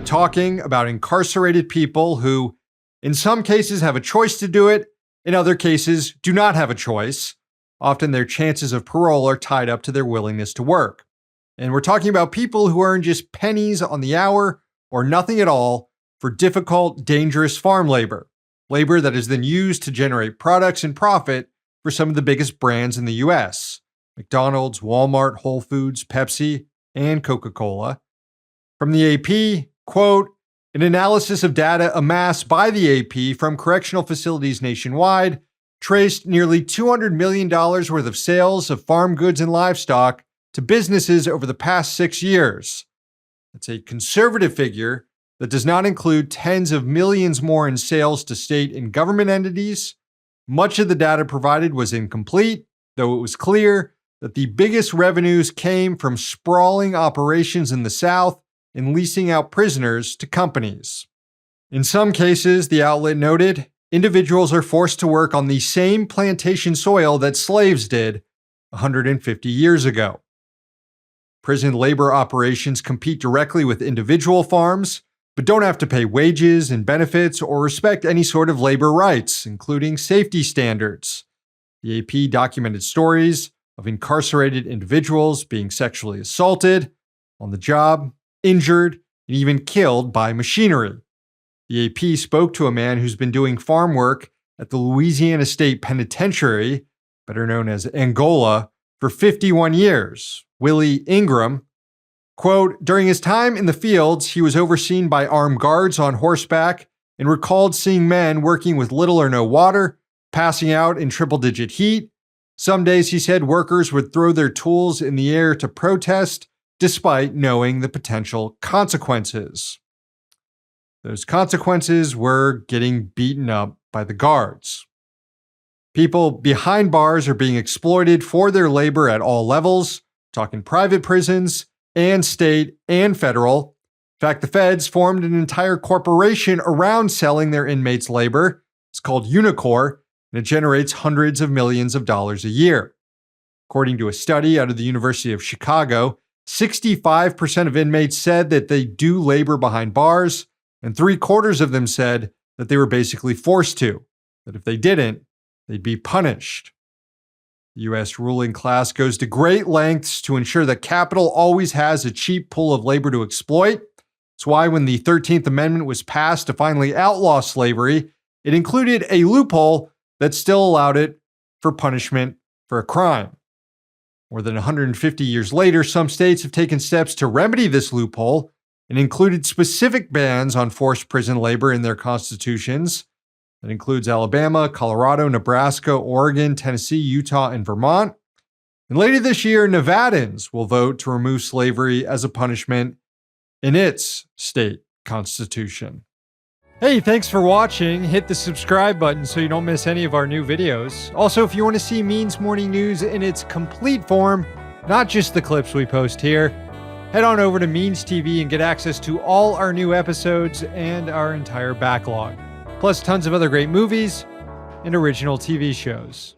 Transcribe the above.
talking about incarcerated people who, in some cases, have a choice to do it, in other cases, do not have a choice. Often their chances of parole are tied up to their willingness to work. And we're talking about people who earn just pennies on the hour or nothing at all for difficult, dangerous farm labor. Labor that is then used to generate products and profit for some of the biggest brands in the US: McDonald's, Walmart, Whole Foods, Pepsi, and Coca-Cola. From the AP, quote, an analysis of data amassed by the AP from correctional facilities nationwide traced nearly $200 million worth of sales of farm goods and livestock to businesses over the past 6 years. That's a conservative figure that does not include tens of millions more in sales to state and government entities. Much of the data provided was incomplete, though it was clear that the biggest revenues came from sprawling operations in the South and leasing out prisoners to companies. In some cases, the outlet noted, individuals are forced to work on the same plantation soil that slaves did 150 years ago. Prison labor operations compete directly with individual farms, but don't have to pay wages and benefits or respect any sort of labor rights, including safety standards. The AP documented stories of incarcerated individuals being sexually assaulted on the job, injured, and even killed by machinery. The AP spoke to a man who's been doing farm work at the Louisiana State Penitentiary, better known as Angola, for 51 years, Willie Ingram. Quote, during his time in the fields, he was overseen by armed guards on horseback and recalled seeing men working with little or no water, passing out in triple-digit heat. Some days, he said, workers would throw their tools in the air to protest, despite knowing the potential consequences. Those consequences were getting beaten up by the guards. People behind bars are being exploited for their labor at all levels, talking private prisons and state and federal. In fact, the feds formed an entire corporation around selling their inmates' labor. It's called Unicor, and it generates hundreds of millions of dollars a year. According to a study out of the University of Chicago, 65% of inmates said that they do labor behind bars, and 3/4 of them said that they were basically forced to, that if they didn't, they'd be punished. The U.S. ruling class goes to great lengths to ensure that capital always has a cheap pool of labor to exploit. It's why when the 13th Amendment was passed to finally outlaw slavery, it included a loophole that still allowed it for punishment for a crime. More than 150 years later, some states have taken steps to remedy this loophole and included specific bans on forced prison labor in their constitutions. That includes Alabama, Colorado, Nebraska, Oregon, Tennessee, Utah, and Vermont. And later this year, Nevadans will vote to remove slavery as a punishment in its state constitution. Hey, thanks for watching. Hit the subscribe button so you don't miss any of our new videos. Also, if you want to see Means Morning News in its complete form, not just the clips we post here, head on over to Means TV and get access to all our new episodes and our entire backlog, plus tons of other great movies and original TV shows.